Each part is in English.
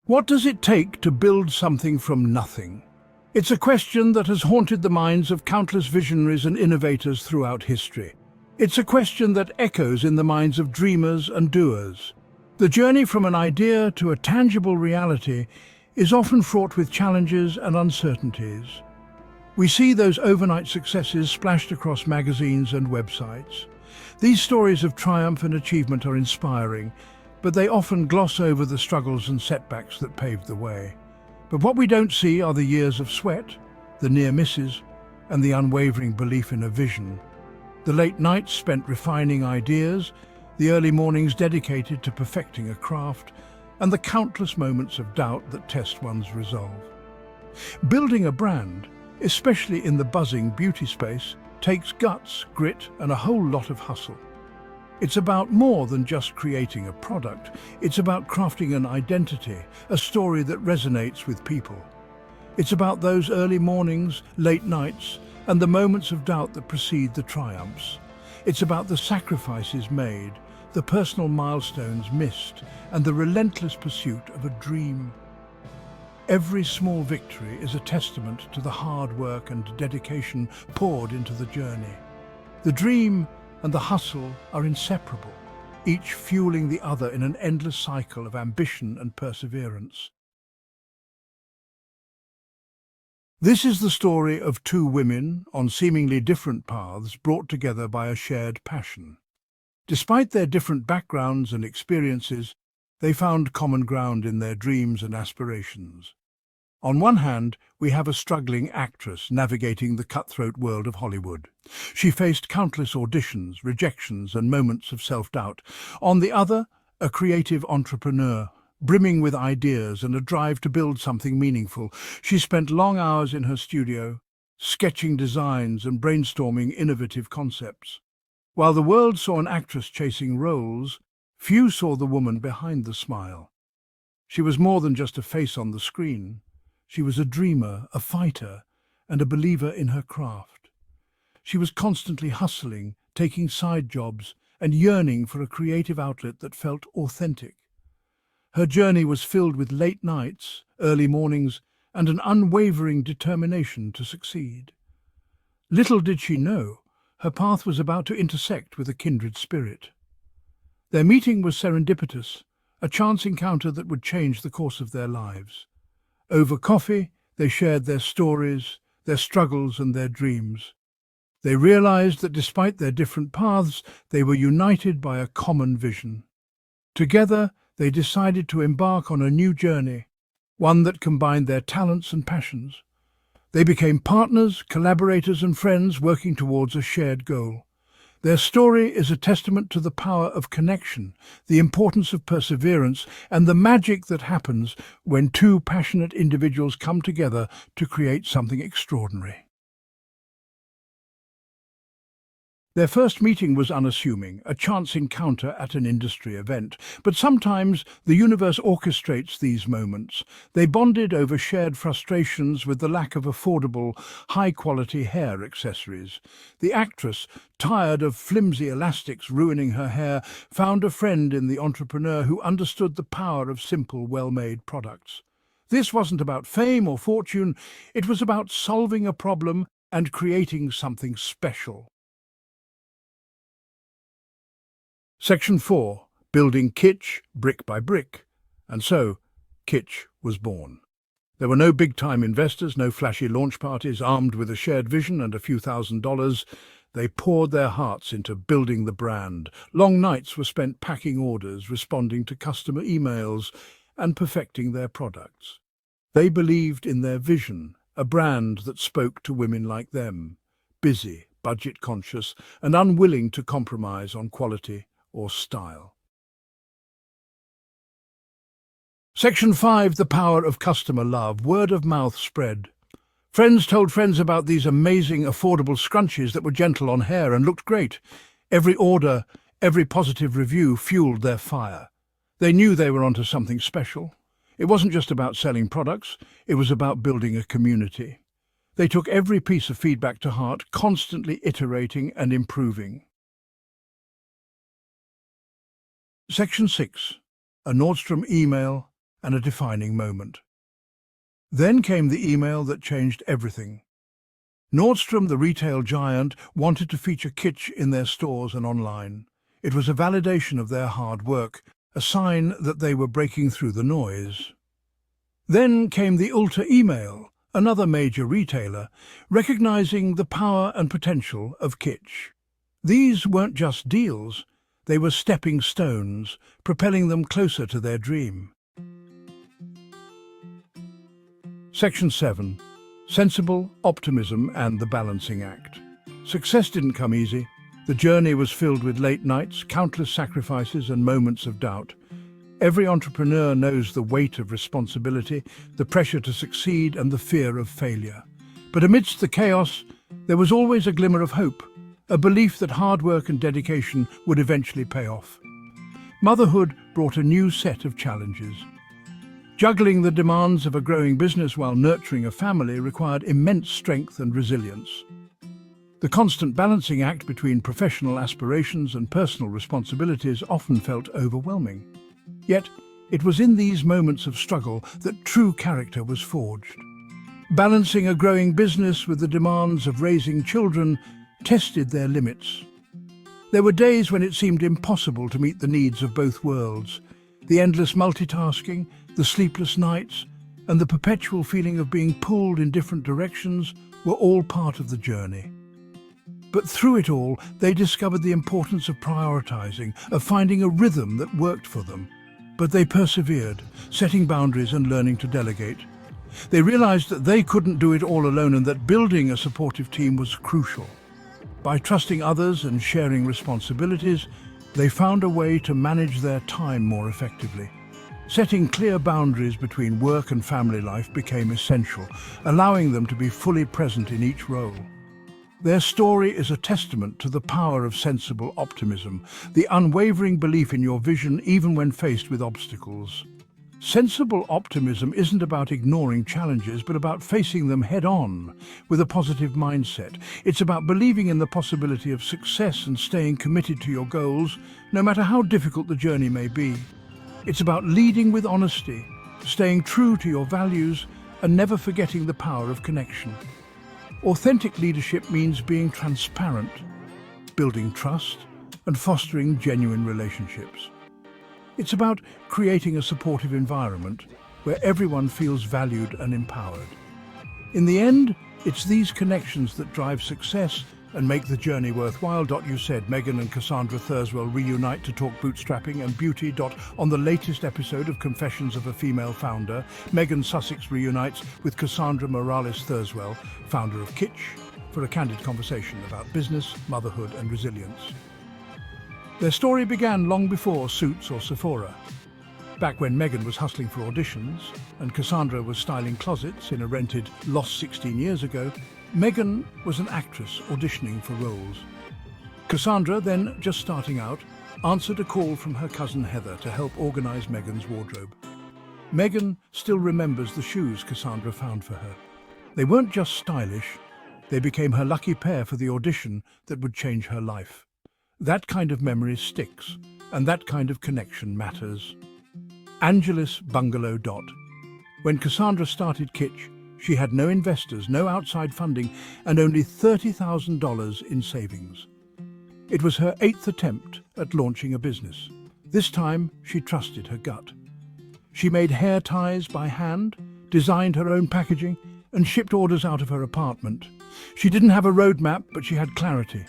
What does it take to build something from nothing? It's a question that has haunted the minds of countless visionaries and innovators throughout history. It's a question that echoes in the minds of dreamers and doers. The journey from an idea to a tangible reality is often fraught with challenges and uncertainties. We see those overnight successes splashed across magazines and websites. These stories of triumph and achievement are inspiring, but they often gloss over the struggles and setbacks that paved the way. But what we don't see are the years of sweat, the near misses, and the unwavering belief in a vision. The late nights spent refining ideas, the early mornings dedicated to perfecting a craft, and the countless moments of doubt that test one's resolve. Building a brand, especially in the buzzing beauty space, takes guts, grit, and a whole lot of hustle. It's about more than just creating a product. It's about crafting an identity, a story that resonates with people. It's about those early mornings, late nights, and the moments of doubt that precede the triumphs. It's about the sacrifices made, the personal milestones missed, and the relentless pursuit of a dream. Every small victory is a testament to the hard work and dedication poured into the journey. The dream and the hustle are inseparable, each fueling the other in an endless cycle of ambition and perseverance. This is the story of two women on seemingly different paths brought together by a shared passion. Despite their different backgrounds and experiences, they found common ground in their dreams and aspirations. On one hand, we have a struggling actress navigating the cutthroat world of Hollywood. She faced countless auditions, rejections, and moments of self-doubt. On the other, a creative entrepreneur, brimming with ideas and a drive to build something meaningful. She spent long hours in her studio, sketching designs and brainstorming innovative concepts. While the world saw an actress chasing roles, few saw the woman behind the smile. She was more than just a face on the screen. She was a dreamer, a fighter, and a believer in her craft. She was constantly hustling, taking side jobs, and yearning for a creative outlet that felt authentic. Her journey was filled with late nights, early mornings, and an unwavering determination to succeed. Little did she know, her path was about to intersect with a kindred spirit. Their meeting was serendipitous, a chance encounter that would change the course of their lives. Over coffee, they shared their stories, their struggles and their dreams. They realized that despite their different paths, they were united by a common vision. Together, they decided to embark on a new journey, one that combined their talents and passions. They became partners, collaborators and friends working towards a shared goal. Their story is a testament to the power of connection, the importance of perseverance, and the magic that happens when two passionate individuals come together to create something extraordinary. Their first meeting was unassuming, a chance encounter at an industry event. But sometimes the universe orchestrates these moments. They bonded over shared frustrations with the lack of affordable, high-quality hair accessories. The actress, tired of flimsy elastics ruining her hair, found a friend in the entrepreneur who understood the power of simple, well-made products. This wasn't about fame or fortune, it was about solving a problem and creating something special. Section 4. Building Kitsch brick by brick. And so, Kitsch was born. There were no big-time investors, no flashy launch parties. Armed with a shared vision and a few $1,000s, they poured their hearts into building the brand. Long nights were spent packing orders, responding to customer emails, and perfecting their products. They believed in their vision, a brand that spoke to women like them, busy, budget-conscious, and unwilling to compromise on quality or style. Section 5. The power of customer love. Word of mouth spread. Friends told friends about these amazing, affordable scrunchies that were gentle on hair and looked great. Every order, every positive review fueled their fire. They knew they were onto something special. It wasn't just about selling products, it was about building a community. They took every piece of feedback to heart, constantly iterating and improving. Section 6. A Nordstrom email and a defining moment. Then came the email that changed everything. Nordstrom, the retail giant, wanted to feature Kitsch in their stores and online. It was a validation of their hard work, a sign that they were breaking through the noise. Then came the Ulta email, another major retailer, recognizing the power and potential of Kitsch. These weren't just deals, they were stepping stones, propelling them closer to their dream. Section 7. Sensible Optimism and the Balancing Act. Success didn't come easy. The journey was filled with late nights, countless sacrifices and moments of doubt. Every entrepreneur knows the weight of responsibility, the pressure to succeed and the fear of failure. But amidst the chaos, there was always a glimmer of hope, a belief that hard work and dedication would eventually pay off. Motherhood brought a new set of challenges. Juggling the demands of a growing business while nurturing a family required immense strength and resilience. The constant balancing act between professional aspirations and personal responsibilities often felt overwhelming. Yet, it was in these moments of struggle that true character was forged. Balancing a growing business with the demands of raising children tested their limits. There were days when it seemed impossible to meet the needs of both worlds. The endless multitasking, the sleepless nights, and the perpetual feeling of being pulled in different directions were all part of the journey. But through it all, they discovered the importance of prioritizing, of finding a rhythm that worked for them. But they persevered, setting boundaries and learning to delegate. They realized that they couldn't do it all alone and that building a supportive team was crucial. By trusting others and sharing responsibilities, they found a way to manage their time more effectively. Setting clear boundaries between work and family life became essential, allowing them to be fully present in each role. Their story is a testament to the power of sensible optimism, the unwavering belief in your vision even when faced with obstacles. Sensible optimism isn't about ignoring challenges, but about facing them head-on with a positive mindset. It's about believing in the possibility of success and staying committed to your goals, no matter how difficult the journey may be. It's about leading with honesty, staying true to your values, and never forgetting the power of connection. Authentic leadership means being transparent, building trust, and fostering genuine relationships. It's about creating a supportive environment where everyone feels valued and empowered. In the end, it's these connections that drive success and make the journey worthwhile. You said Meghan and Cassandra Thurswell reunite to talk bootstrapping and beauty. On the latest episode of Confessions of a Female Founder, Meghan Sussex reunites with Cassandra Morales Thurswell, founder of Kitsch, for a candid conversation about business, motherhood and resilience. Their story began long before Suits or Sephora. Back when Meghan was hustling for auditions and Cassandra was styling closets in a rented Lost 16 years ago, Meghan was an actress auditioning for roles. Cassandra, then just starting out, answered a call from her cousin Heather to help organize Meghan's wardrobe. Meghan still remembers the shoes Cassandra found for her. They weren't just stylish, they became her lucky pair for the audition that would change her life. That kind of memory sticks, and that kind of connection matters. Angeles Bungalow. When Cassandra started Kitsch, she had no investors, no outside funding, and only $30,000 in savings. It was her 8th attempt at launching a business. This time, she trusted her gut. She made hair ties by hand, designed her own packaging, and shipped orders out of her apartment. She didn't have a roadmap, but she had clarity.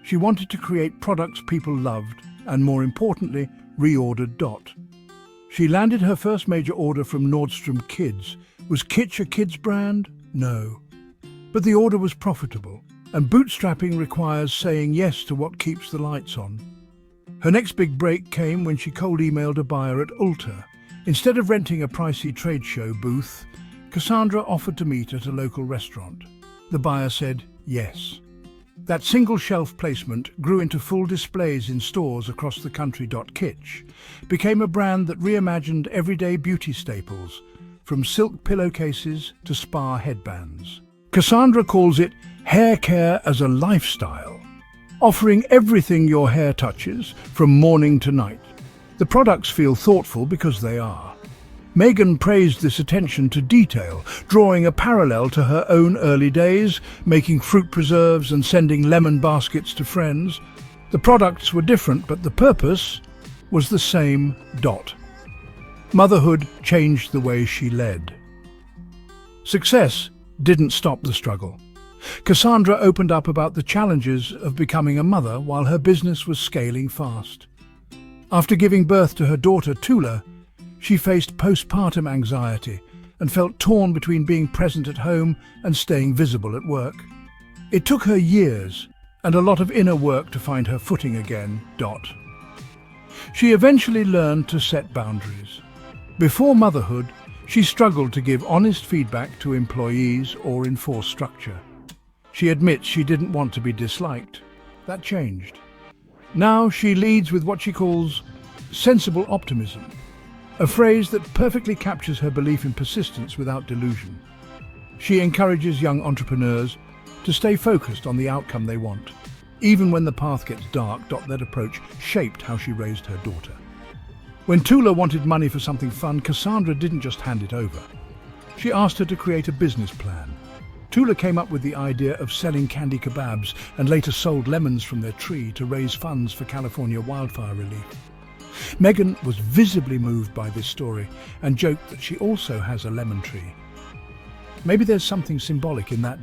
She wanted to create products people loved, and more importantly, reordered. She landed her first major order from Nordstrom Kids. Was Kitsch a kids brand? No. But the order was profitable, and bootstrapping requires saying yes to what keeps the lights on. Her next big break came when she cold emailed a buyer at Ulta. Instead of renting a pricey trade show booth, Cassandra offered to meet at a local restaurant. The buyer said yes. That single shelf placement grew into full displays in stores across the country. Kitsch became a brand that reimagined everyday beauty staples, from silk pillowcases to spa headbands. Cassandra calls it hair care as a lifestyle, offering everything your hair touches from morning to night. The products feel thoughtful because they are. Meghan praised this attention to detail, drawing a parallel to her own early days, making fruit preserves and sending lemon baskets to friends. The products were different, but the purpose was the same. Motherhood changed the way she led. Success didn't stop the struggle. Cassandra opened up about the challenges of becoming a mother while her business was scaling fast. After giving birth to her daughter Tula, she faced postpartum anxiety and felt torn between being present at home and staying visible at work. It took her years and a lot of inner work to find her footing again. She eventually learned to set boundaries. Before motherhood, she struggled to give honest feedback to employees or enforce structure. She admits she didn't want to be disliked. That changed. Now she leads with what she calls sensible optimism, a phrase that perfectly captures her belief in persistence without delusion. She encourages young entrepreneurs to stay focused on the outcome they want, even when the path gets dark. That approach shaped how she raised her daughter. When Tula wanted money for something fun, Cassandra didn't just hand it over. She asked her to create a business plan. Tula came up with the idea of selling candy kebabs and later sold lemons from their tree to raise funds for California wildfire relief. Meghan was visibly moved by this story and joked that she also has a lemon tree. Maybe there's something symbolic in that.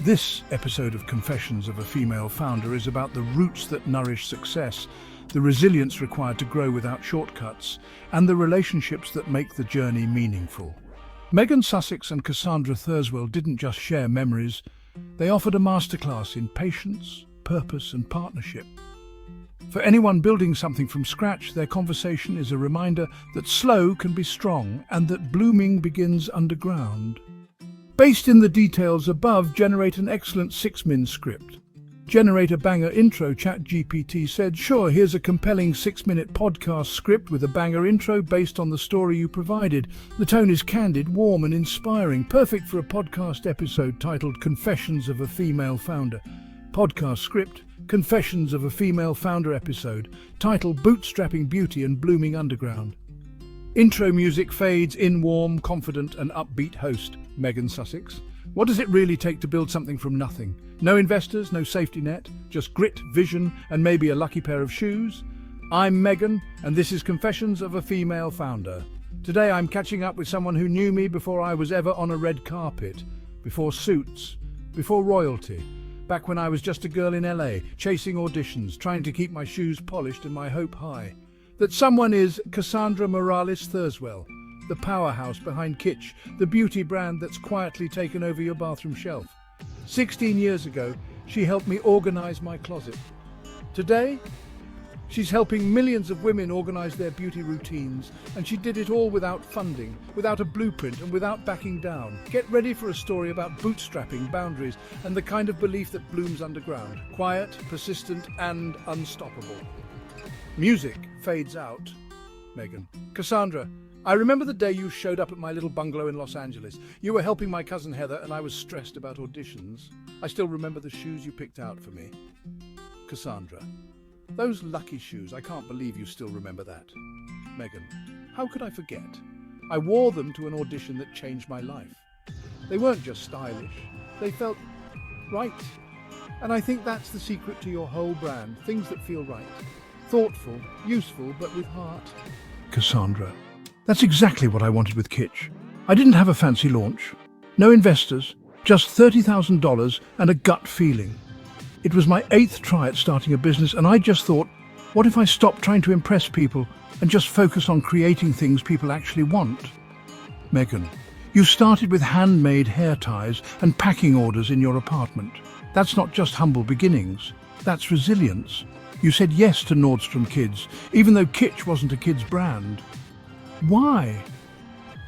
This episode of Confessions of a Female Founder is about the roots that nourish success, the resilience required to grow without shortcuts, and the relationships that make the journey meaningful. Meghan Sussex and Cassandra Thurswell didn't just share memories, they offered a masterclass in patience, purpose, and partnership. For anyone building something from scratch, their conversation is a reminder that slow can be strong and that blooming begins underground. Based in the details above, generate an excellent 6-min script. Generate a banger intro. ChatGPT said, sure, here's a compelling 6-minute podcast script with a banger intro based on the story you provided. The tone is candid, warm and inspiring, perfect for a podcast episode titled Confessions of a Female Founder. Podcast script, Confessions of a Female Founder episode, title Bootstrapping Beauty and Blooming Underground. Intro music fades in, warm, confident and upbeat host, Meghan Sussex. What does it really take to build something from nothing? No investors, no safety net, just grit, vision, and maybe a lucky pair of shoes? I'm Meghan, and this is Confessions of a Female Founder. Today I'm catching up with someone who knew me before I was ever on a red carpet, before suits, before royalty, back when I was just a girl in LA, chasing auditions, trying to keep my shoes polished and my hope high. That someone is Cassandra Morales Thurswell, the powerhouse behind Kitsch, the beauty brand that's quietly taken over your bathroom shelf. 16 years ago, she helped me organize my closet. Today, she's helping millions of women organize their beauty routines, and she did it all without funding, without a blueprint, and without backing down. Get ready for a story about bootstrapping, boundaries, and the kind of belief that blooms underground. Quiet, persistent, and unstoppable. Music fades out. Meghan. Cassandra, I remember the day you showed up at my little bungalow in Los Angeles. You were helping my cousin Heather and I was stressed about auditions. I still remember the shoes you picked out for me. Cassandra. Those lucky shoes, I can't believe you still remember that. Meghan. How could I forget? I wore them to an audition that changed my life. They weren't just stylish, they felt right. And I think that's the secret to your whole brand, things that feel right. Thoughtful, useful, but with heart. Cassandra. That's exactly what I wanted with Kitsch. I didn't have a fancy launch. No investors, just $30,000 and a gut feeling. It was my 8th try at starting a business, and I just thought, what if I stopped trying to impress people and just focus on creating things people actually want? Meghan, you started with handmade hair ties and packing orders in your apartment. That's not just humble beginnings, that's resilience. You said yes to Nordstrom Kids, even though Kitsch wasn't a kid's brand. Why?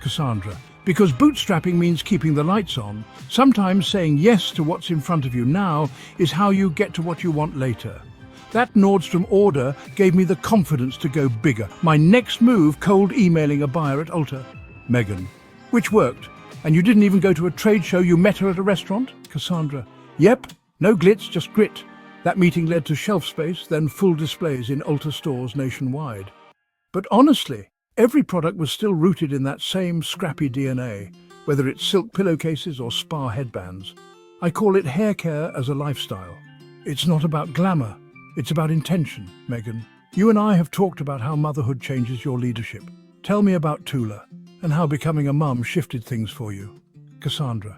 Cassandra, because bootstrapping means keeping the lights on. Sometimes saying yes to what's in front of you now is how you get to what you want later. That Nordstrom order gave me the confidence to go bigger. My next move, cold emailing a buyer at Ulta. Meghan, which worked. And you didn't even go to a trade show, you met her at a restaurant? Cassandra, yep, no glitz, just grit. That meeting led to shelf space, then full displays in Ulta stores nationwide. But honestly, Every product was still rooted in that same scrappy DNA, whether it's silk pillowcases or spa headbands. I call it hair care as a lifestyle. It's not about glamour, it's about intention, Meghan. You and I have talked about how motherhood changes your leadership. Tell me about Tula and how becoming a mum shifted things for you. Cassandra.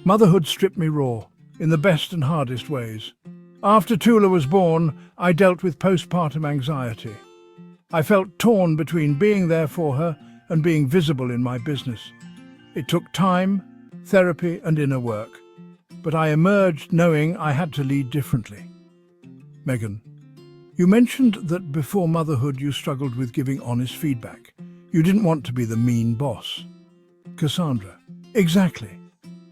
Motherhood stripped me raw, in the best and hardest ways. After Tula was born, I dealt with postpartum anxiety. I felt torn between being there for her and being visible in my business. It took time, therapy, and inner work. But I emerged knowing I had to lead differently. Meghan, you mentioned that before motherhood you struggled with giving honest feedback. You didn't want to be the mean boss. Cassandra, exactly.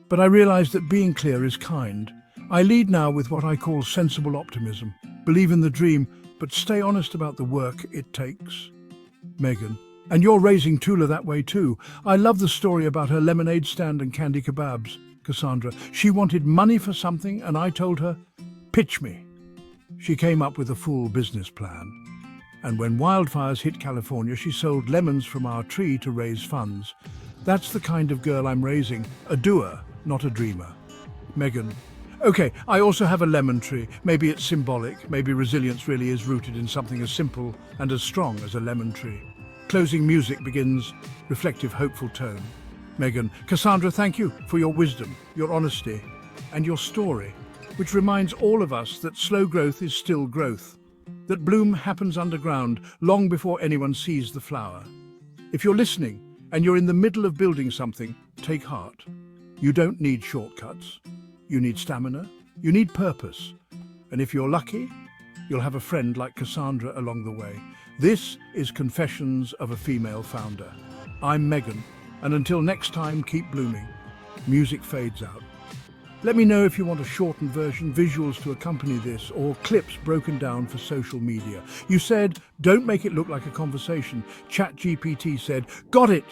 But I realized that being clear is kind. I lead now with what I call sensible optimism. Believe in the dream, but stay honest about the work it takes. Meghan, and you're raising Tula that way too. I love the story about her lemonade stand and candy kebabs. Cassandra, she wanted money for something and I told her, pitch me. She came up with a full business plan. And when wildfires hit California, she sold lemons from our tree to raise funds. That's the kind of girl I'm raising, a doer, not a dreamer. Meghan, okay, I also have a lemon tree. Maybe it's symbolic, maybe resilience really is rooted in something as simple and as strong as a lemon tree. Closing music begins, reflective, hopeful tone. Meghan, Cassandra, thank you for your wisdom, your honesty, and your story, which reminds all of us that slow growth is still growth, that bloom happens underground long before anyone sees the flower. If you're listening and you're in the middle of building something, take heart. You don't need shortcuts. You need stamina. You need purpose. And if you're lucky, you'll have a friend like Cassandra along the way. This is Confessions of a Female Founder. I'm Meghan, and until next time, keep blooming. Music fades out. Let me know if you want a shortened version, visuals to accompany this, or clips broken down for social media. You said, don't make it look like a conversation. ChatGPT said, got it!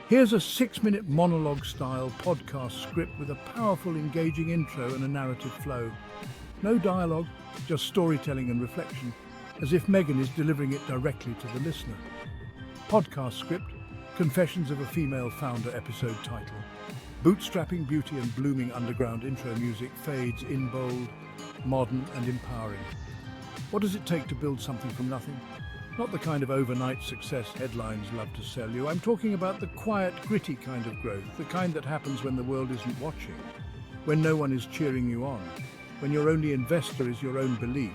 Here's a 6-minute monologue-style podcast script with a powerful, engaging intro and a narrative flow. No dialogue, just storytelling and reflection, as if Meghan is delivering it directly to the listener. Podcast script, Confessions of a Female Founder episode title. Bootstrapping, beauty and blooming underground intro music fades in bold, modern and empowering. What does it take to build something from nothing? Not the kind of overnight success headlines love to sell you. I'm talking about the quiet, gritty kind of growth, the kind that happens when the world isn't watching, when no one is cheering you on, when your only investor is your own belief.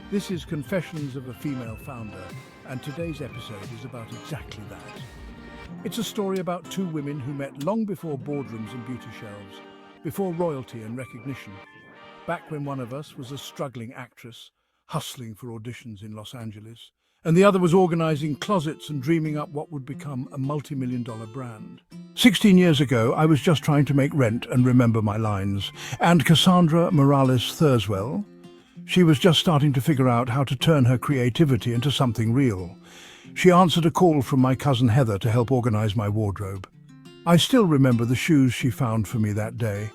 This is Confessions of a Female Founder, and today's episode is about exactly that. It's a story about two women who met long before boardrooms and beauty shelves, before royalty and recognition, back when one of us was a struggling actress, hustling for auditions in Los Angeles, and the other was organizing closets and dreaming up what would become a multi-million-dollar brand. 16 years ago, I was just trying to make rent and remember my lines, and Cassandra Morales Thurswell, she was just starting to figure out how to turn her creativity into something real. She answered a call from my cousin Heather to help organize my wardrobe. I still remember the shoes she found for me that day.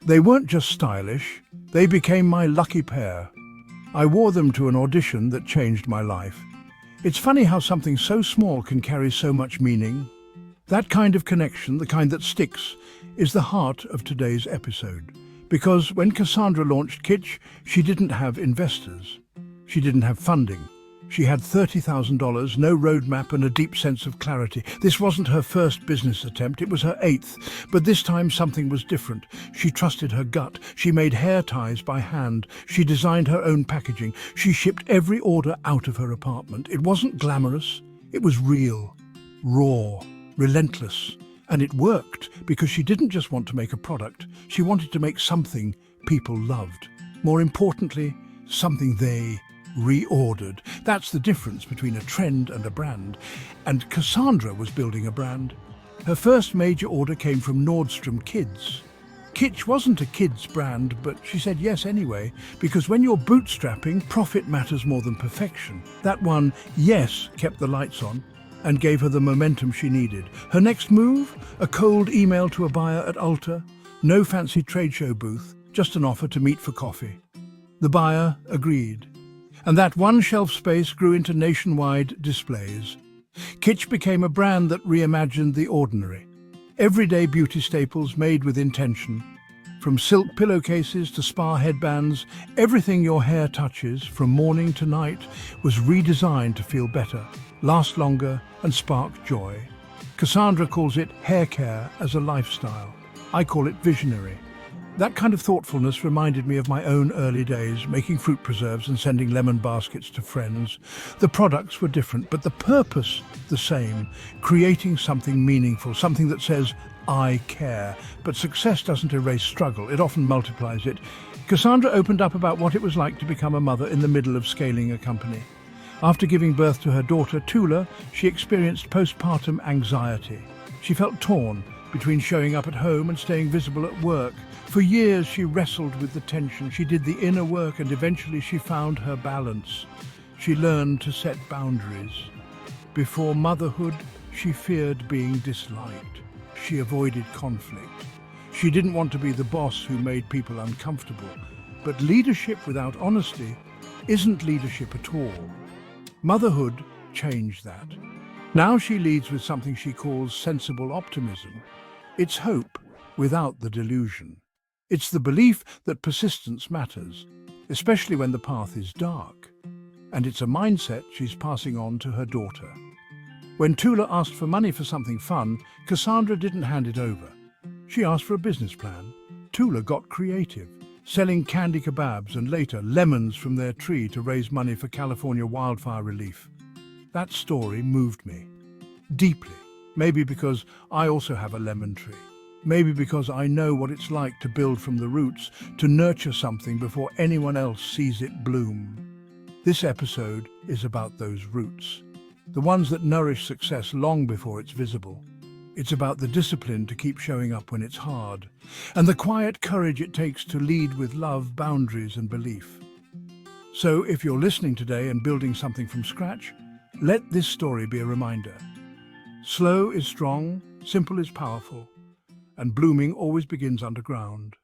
They weren't just stylish, they became my lucky pair. I wore them to an audition that changed my life. It's funny how something so small can carry so much meaning. That kind of connection, the kind that sticks, is the heart of today's episode. Because when Cassandra launched Kitsch, she didn't have investors. She didn't have funding. She had $30,000, no roadmap and a deep sense of clarity. This wasn't her first business attempt, it was her 8th. But this time something was different. She trusted her gut. She made hair ties by hand. She designed her own packaging. She shipped every order out of her apartment. It wasn't glamorous. It was real, raw, relentless. And it worked because she didn't just want to make a product. She wanted to make something people loved. More importantly, something they reordered. That's the difference between a trend and a brand. And Cassandra was building a brand. Her first major order came from Nordstrom Kids. Kitsch wasn't a kids brand, but she said yes anyway, because when you're bootstrapping, profit matters more than perfection. That one, yes, kept the lights on and gave her the momentum she needed. Her next move? A cold email to a buyer at Ulta. No fancy trade show booth, just an offer to meet for coffee. The buyer agreed. And that one shelf space grew into nationwide displays. Kitsch became a brand that reimagined the ordinary. Everyday beauty staples made with intention. From silk pillowcases to spa headbands, everything your hair touches, from morning to night, was redesigned to feel better, last longer, and spark joy. Cassandra calls it hair care as a lifestyle. I call it visionary. That kind of thoughtfulness reminded me of my own early days, making fruit preserves and sending lemon baskets to friends. The products were different, but the purpose the same, creating something meaningful, something that says, I care. But success doesn't erase struggle, it often multiplies it. Cassandra opened up about what it was like to become a mother in the middle of scaling a company. After giving birth to her daughter, Tula, she experienced postpartum anxiety. She felt torn between showing up at home and staying visible at work. For years, she wrestled with the tension. She did the inner work and eventually she found her balance. She learned to set boundaries. Before motherhood, she feared being disliked. She avoided conflict. She didn't want to be the boss who made people uncomfortable. But leadership without honesty isn't leadership at all. Motherhood changed that. Now she leads with something she calls sensible optimism. It's hope without the delusion. It's the belief that persistence matters, especially when the path is dark. And it's a mindset she's passing on to her daughter. When Tula asked for money for something fun, Cassandra didn't hand it over. She asked for a business plan. Tula got creative, selling candy kebabs and later lemons from their tree to raise money for California wildfire relief. That story moved me deeply, maybe because I also have a lemon tree. Maybe because I know what it's like to build from the roots, to nurture something before anyone else sees it bloom. This episode is about those roots, the ones that nourish success long before it's visible. It's about the discipline to keep showing up when it's hard, and the quiet courage it takes to lead with love, boundaries, and belief. So if you're listening today and building something from scratch, let this story be a reminder. Slow is strong, simple is powerful, and blooming always begins underground.